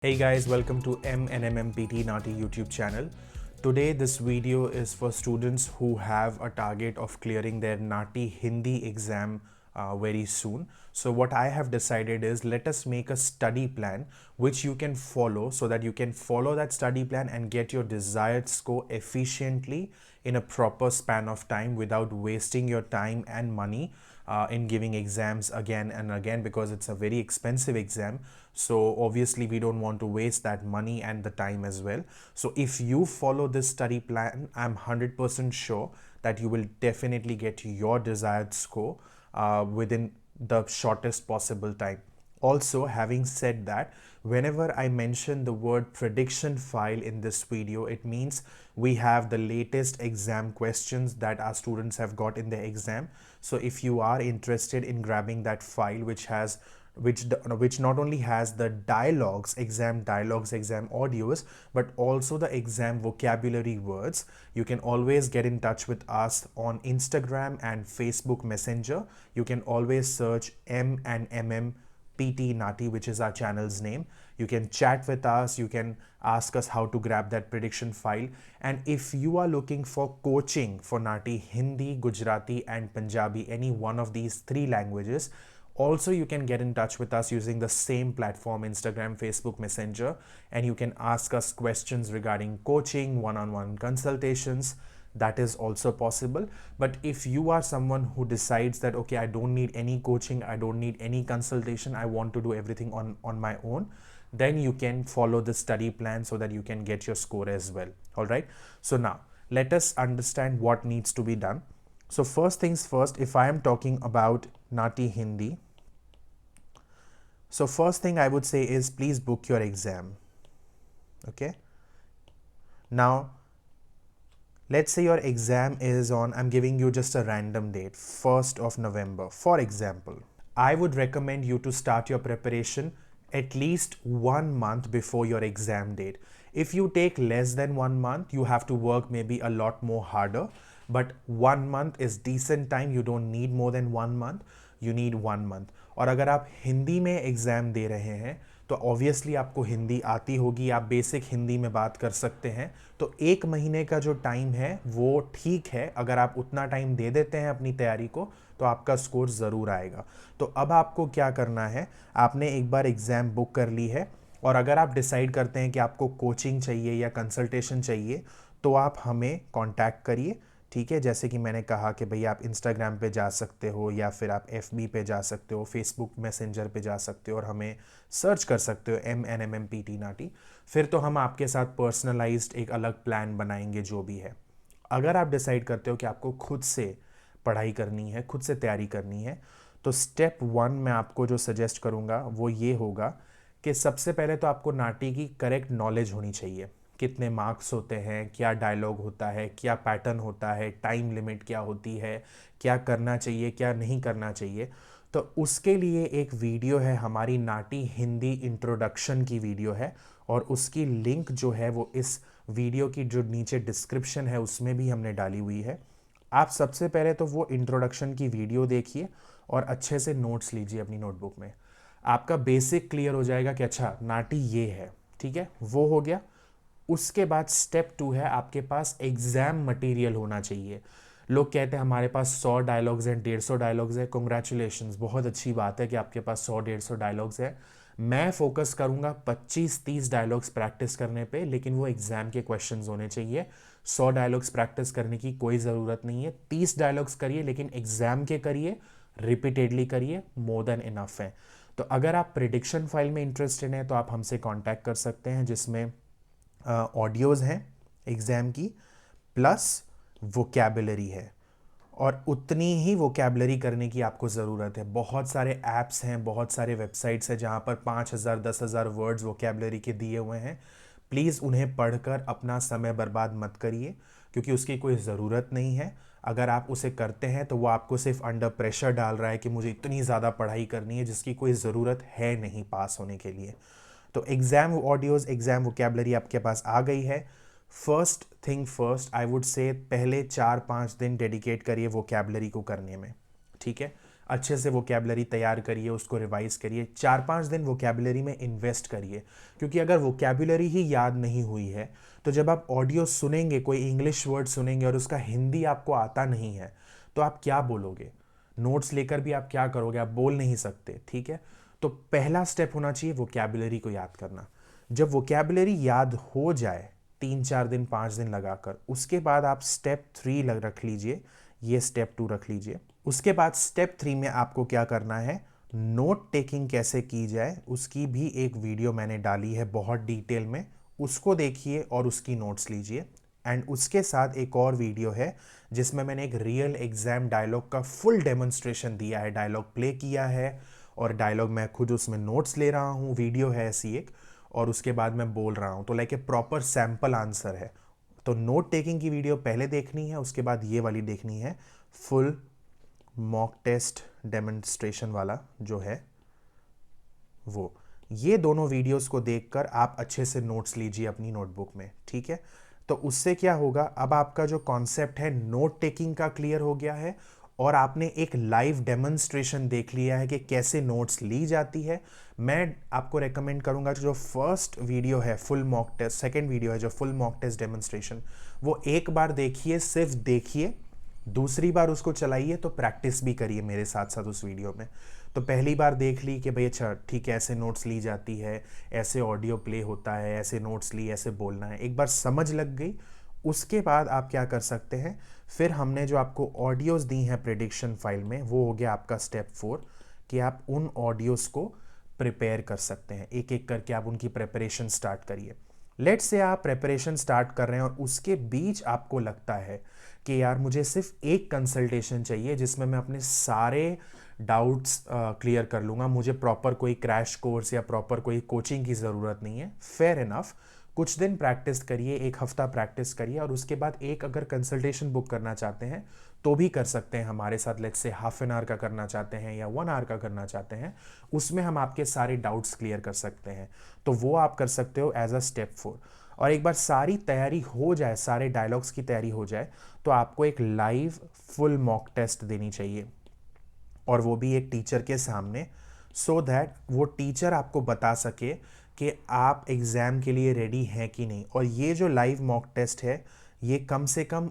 Hey guys, welcome to MNMMPT Nati YouTube channel. Today this video is for students who have a target of clearing their Nati Hindi exam very soon. So what I have decided is let us make a study plan which you can follow so that you can follow that study plan and get your desired score efficiently in a proper span of time without wasting your time and money in giving exams again and again, because it's a very expensive exam. So obviously we don't want to waste that money and the time as well. So if you follow this study plan, I'm 100% sure that you will definitely get your desired score within the shortest possible time. Also, having said that, whenever I mention the word prediction file in this video, it means we have the latest exam questions that our students have got in their exam. So if you are interested in grabbing that file which not only has the dialogues, exam dialogues, exam audios, but also the exam vocabulary words, you can always get in touch with us on Instagram and Facebook Messenger. You can always search M&MM PT Nati, which is our channel's name. You can chat with us, you can ask us how to grab that prediction file. And if you are looking for coaching for Nati Hindi, Gujarati and Punjabi, any one of these three languages, also you can get in touch with us using the same platform, Instagram, Facebook Messenger, and you can ask us questions regarding coaching, one-on-one consultations. That is also possible. But if you are someone who decides that okay, I don't need any coaching, I don't need any consultation, I want to do everything on my own, then you can follow the study plan so that you can get your score as well. All right, so now let us understand what needs to be done. So first things first, if I am talking about Nati Hindi, so first thing I would say is please book your exam. Okay, now let's say your exam is on, I'm giving you just a random date, 1st of November, for example. I would recommend you to start your preparation at least 1 month before your exam date. If you take less than 1 month, you have to work maybe a lot more harder, but 1 month is decent time. You don't need more than 1 month, you need 1 month. और अगर आप हिंदी में exam दे रहे हैं तो obviously आपको हिंदी आती होगी, आप बेसिक हिंदी में बात कर सकते हैं, तो 1 महीने का जो टाइम है वो ठीक है। अगर आप उतना टाइम दे देते हैं अपनी तैयारी को तो आपका स्कोर ज़रूर आएगा। तो अब आपको क्या करना है, आपने एक बार एग्ज़ाम बुक कर ली है और अगर आप डिसाइड करते हैं कि आपको कोचिंग चाहिए या कंसल्टेशन चाहिए तो आप हमें कांटेक्ट करिए, ठीक है। जैसे कि मैंने कहा कि भाई आप इंस्टाग्राम पे जा सकते हो या फिर आप FB पे जा सकते हो, फेसबुक मैसेंजर पे जा सकते हो और हमें सर्च कर सकते हो MNMMPT Nati। फिर तो हम आपके साथ पर्सनलाइज्ड एक अलग प्लान बनाएंगे जो भी है। अगर आप डिसाइड करते हो कि आपको खुद से पढ़ाई करनी है, खुद से तैयारी करनी है, तो स्टेप 1 मैं आपको जो सजेस्ट करूँगा वो ये होगा कि सबसे पहले तो आपको नाटी की करेक्ट नॉलेज होनी चाहिए। कितने मार्क्स होते हैं, क्या डायलॉग होता है, क्या पैटर्न होता है, टाइम लिमिट क्या होती है, क्या करना चाहिए, क्या नहीं करना चाहिए। तो उसके लिए एक वीडियो है हमारी नाटी हिंदी इंट्रोडक्शन की वीडियो है और उसकी लिंक जो है वो इस वीडियो की जो नीचे डिस्क्रिप्शन है उसमें भी हमने डाली हुई है। आप सबसे पहले तो वो इंट्रोडक्शन की वीडियो देखिए और अच्छे से नोट्स लीजिए अपनी नोटबुक में। आपका बेसिक क्लियर हो जाएगा कि अच्छा नाटी ये है, ठीक है, वो हो गया। उसके बाद स्टेप 2 है आपके पास एग्जाम मटेरियल होना चाहिए। लोग कहते हैं हमारे पास 100 डायलॉग्स हैं, 150 डायलॉग्स हैं। कॉन्ग्रेचुलेशंस, बहुत अच्छी बात है कि आपके पास 100-150 डायलॉग्स हैं। मैं फोकस करूंगा 25-30 डायलॉग्स प्रैक्टिस करने पे, लेकिन वो एग्जाम के क्वेश्चंस होने चाहिए। 100 डायलॉग्स प्रैक्टिस करने की कोई ज़रूरत नहीं है। 30 डायलॉग्स करिए लेकिन एग्जाम के करिए, रिपीटेडली करिए, मोर देन इनफ है। तो अगर आप प्रिडिक्शन फाइल में इंटरेस्टेड हैं तो आप हमसे कांटेक्ट कर सकते हैं, जिसमें ऑडियोज़ हैं एग्ज़ाम की प्लस वोकैबुलरी है और उतनी ही वोकैबुलरी करने की आपको ज़रूरत है। बहुत सारे ऐप्स हैं, बहुत सारे वेबसाइट्स हैं जहाँ पर 5,000-10,000 वर्ड्स वोकैबुलरी के दिए हुए हैं। प्लीज़ उन्हें पढ़कर अपना समय बर्बाद मत करिए क्योंकि उसकी कोई ज़रूरत नहीं है। अगर आप उसे करते हैं तो वो आपको सिर्फ अंडर प्रेशर डाल रहा है कि मुझे इतनी ज़्यादा पढ़ाई करनी है जिसकी कोई ज़रूरत है नहीं पास होने के लिए। तो एग्ज़ाम ऑडियोज़, एग्ज़ाम वोकैबुलरी आपके पास आ गई है। First thing first, I would से पहले 4-5 दिन डेडिकेट करिए वोकैबुलरी को करने में, ठीक है। अच्छे से वोकैबुलरी तैयार करिए, उसको रिवाइज करिए, 4-5 दिन वोकैबुलरी में इन्वेस्ट करिए, क्योंकि अगर वोकैबुलरी ही याद नहीं हुई है तो जब आप ऑडियो सुनेंगे, कोई इंग्लिश वर्ड सुनेंगे और उसका हिंदी आपको आता नहीं है तो आप क्या बोलोगे? नोट्स लेकर भी आप क्या करोगे? आप बोल नहीं सकते, ठीक है। तो पहला स्टेप होना चाहिए वोकैबुलरी को याद करना। जब वोकैबुलरी याद हो जाए 3-4 दिन 5 दिन लगाकर, उसके बाद आप स्टेप 3 रख लीजिए, ये स्टेप 2 रख लीजिए। उसके बाद स्टेप 3 में आपको क्या करना है, नोट टेकिंग कैसे की जाए उसकी भी एक वीडियो मैंने डाली है बहुत डिटेल में, उसको देखिए और उसकी नोट्स लीजिए। एंड उसके साथ एक और वीडियो है जिसमें मैंने एक रियल एग्जाम डायलॉग का फुल डेमोन्स्ट्रेशन दिया है, डायलॉग प्ले किया है और डायलॉग मैं खुद उसमें नोट्स ले रहा हूँ, वीडियो है ऐसी एक, और उसके बाद मैं बोल रहा हूँ, तो like a proper sample answer है। तो नोट टेकिंग की वीडियो पहले देखनी है, उसके बाद ये वाली देखनी है, फुल मॉक टेस्ट डेमोन्स्ट्रेशन वाला जो है वो। ये दोनों वीडियोस को देखकर आप अच्छे से नोट्स लीजिए अपनी नोटबुक में, ठीक है। तो उससे क्या होगा, अब आपका जो कॉन्सेप्ट है नोट टेकिंग का क्लियर हो गया है और आपने एक लाइव डेमोन्स्ट्रेशन देख लिया है कि कैसे नोट्स ली जाती है। मैं आपको रेकमेंड करूंगा जो फर्स्ट वीडियो है full mock test, second video है जो फुल मॉक टेस्ट डेमोन्स्ट्रेशन, वो एक बार देखिए, सिर्फ देखिए, दूसरी बार उसको चलाइए तो प्रैक्टिस भी करिए मेरे साथ साथ उस वीडियो में। तो पहली बार देख ली कि भाई अच्छा ठीक है, ऐसे नोट्स ली जाती है, ऐसे ऑडियो प्ले होता है, ऐसे नोट्स ली, ऐसे बोलना है, एक बार समझ लग गई। उसके बाद आप क्या कर सकते हैं, फिर हमने जो आपको ऑडियोज़ दी हैं प्रेडिक्शन फाइल में, वो हो गया आपका स्टेप 4 कि आप उन ऑडियोज़ को प्रिपेयर कर सकते हैं, एक एक करके आप उनकी प्रिपरेशन स्टार्ट करिए। लेट्स से आप प्रिपरेशन स्टार्ट कर रहे हैं और उसके बीच आपको लगता है कि यार मुझे सिर्फ एक कंसल्टेशन चाहिए जिसमें मैं अपने सारे डाउट्स क्लियर कर लूँगा, मुझे प्रॉपर कोई क्रैश कोर्स या प्रॉपर कोई कोचिंग की ज़रूरत नहीं है, फेयर इनफ। कुछ दिन प्रैक्टिस करिए, एक हफ्ता प्रैक्टिस करिए और उसके बाद एक अगर कंसल्टेशन बुक करना चाहते हैं तो भी कर सकते हैं हमारे साथ। Let's say half an hour का करना चाहते हैं या 1 आवर का करना चाहते हैं, उसमें हम आपके सारे डाउट्स क्लियर कर सकते हैं, तो वो आप कर सकते हो एज अ स्टेप 4। और एक बार सारी तैयारी हो जाए, सारे डायलॉग्स की तैयारी हो जाए, तो आपको एक लाइव फुल मॉक टेस्ट देनी चाहिए और वो भी एक टीचर के सामने, सो दैट वो टीचर आपको बता सके कि आप एग्ज़ाम के लिए रेडी हैं कि नहीं। और ये जो लाइव मॉक टेस्ट है ये कम से कम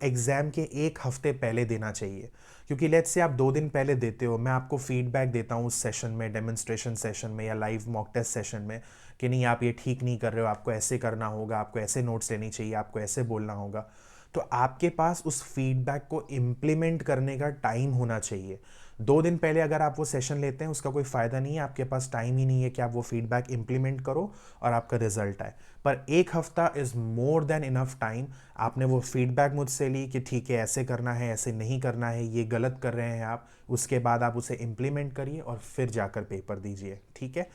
एग्ज़ाम के एक हफ्ते पहले देना चाहिए, क्योंकि लेट्स से आप 2 दिन पहले देते हो, मैं आपको फीडबैक देता हूँ उस सेशन में, डेमोन्स्ट्रेशन सेशन में या लाइव मॉक टेस्ट सेशन में, कि नहीं आप ये ठीक नहीं कर रहे हो, आपको ऐसे करना होगा, आपको ऐसे नोट्स लेनी चाहिए, आपको ऐसे बोलना होगा। तो आपके पास उस फीडबैक को इम्प्लीमेंट करने का टाइम होना चाहिए। 2 दिन पहले अगर आप वो सेशन लेते हैं उसका कोई फ़ायदा नहीं है, आपके पास टाइम ही नहीं है कि आप वो फीडबैक इम्प्लीमेंट करो और आपका रिजल्ट आए। पर एक हफ्ता is more than enough time. आपने वो फीडबैक मुझसे ली कि ठीक है ऐसे करना है, ऐसे नहीं करना है, ये गलत कर रहे हैं आप, उसके बाद आप उसे इम्प्लीमेंट करिए और फिर जाकर पेपर दीजिए, ठीक है।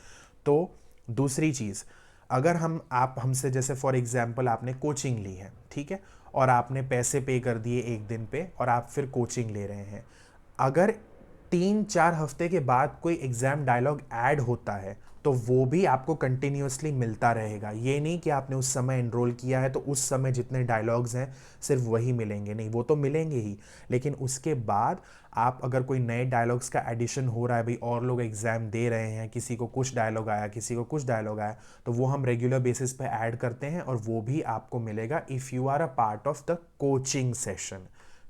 तो दूसरी चीज़, अगर आप हमसे जैसे फॉर एग्जांपल आपने कोचिंग ली है, ठीक है, और आपने पैसे पे कर दिए एक दिन पे और आप फिर कोचिंग ले रहे हैं, अगर 3-4 हफ्ते के बाद कोई एग्ज़ाम डायलॉग ऐड होता है तो वो भी आपको कंटिन्यूसली मिलता रहेगा। ये नहीं कि आपने उस समय एनरोल किया है तो उस समय जितने डायलॉग्स हैं सिर्फ वही मिलेंगे, नहीं, वो तो मिलेंगे ही, लेकिन उसके बाद आप अगर कोई नए डायलॉग्स का एडिशन हो रहा है, भाई और लोग एग्ज़ाम दे रहे हैं, किसी को कुछ डायलॉग आया, किसी को कुछ डायलॉग आया, तो वो हम रेगुलर बेसिस पे ऐड करते हैं और वो भी आपको मिलेगा if you are a part of the coaching session,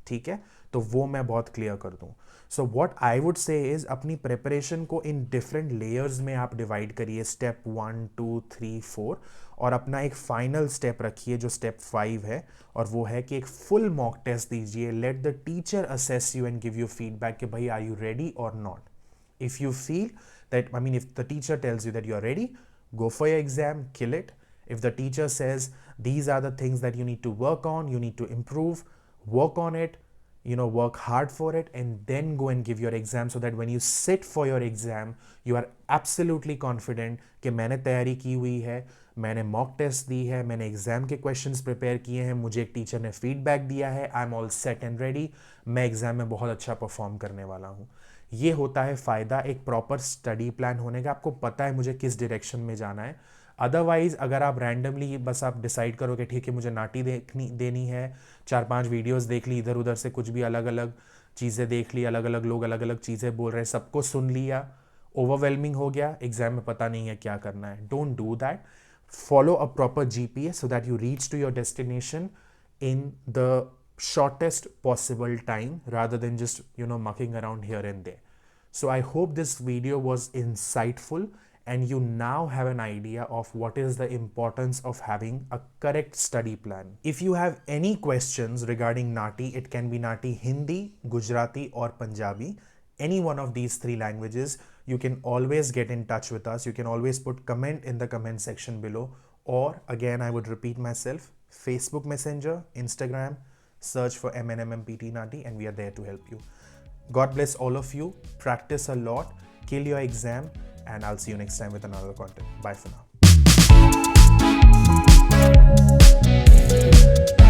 ठीक है। तो वो मैं बहुत क्लियर कर दूं। So what I would say is अपनी प्रिपरेशन को इन डिफरेंट लेयर्स में आप डिवाइड करिए, स्टेप 1, 2, 3, 4, और अपना एक फाइनल स्टेप रखिए जो स्टेप 5 है, और वो है कि एक फुल मॉक टेस्ट दीजिए। Let the teacher assess you and give you feedback कि भाई आर यू रेडी और not. If you feel that, I mean, if the teacher tells you that you are ready, go for your exam, kill it. If the teacher says these are the things that you need to work on, you need to improve, work on it, work hard for it, and then go and give your exam, so that when you sit for your exam, you are absolutely confident कि मैंने तैयारी की हुई है, मैंने mock test दी है, मैंने exam के क्वेश्चंस प्रिपेयर किए हैं, मुझे एक टीचर ने फीडबैक दिया है, I am all set and ready, मैं एग्जाम में बहुत अच्छा परफॉर्म करने वाला हूँ। ये होता है फ़ायदा एक प्रॉपर स्टडी प्लान होने का, आपको पता है मुझे किस डायरेक्शन में जाना है। अदरवाइज़ अगर आप रैंडमली बस आप डिसाइड करो कि ठीक है मुझे नाटी देनी है, 4-5 वीडियोस देख ली इधर उधर से, कुछ भी अलग अलग, चीज़ें देख ली, अलग अलग लोग अलग अलग चीज़ें बोल रहे हैं, सबको सुन लिया, ओवरवेलमिंग हो गया, एग्जाम में पता नहीं है क्या करना है. Don't do that. Follow a proper GPS so that you reach to your destination in the shortest possible time rather than just mucking around here and there. So I hope this video was insightful and you now have an idea of what is the importance of having a correct study plan. If you have any questions regarding Nati, it can be Nati Hindi, Gujarati or Punjabi, any one of these three languages, you can always get in touch with us. You can always put comment in the comment section below, or again I would repeat myself, Facebook Messenger, Instagram, search for MNMMPT Nati and we are there to help you. God bless all of you. Practice a lot, kill your exam, and I'll see you next time with another content. Bye for now.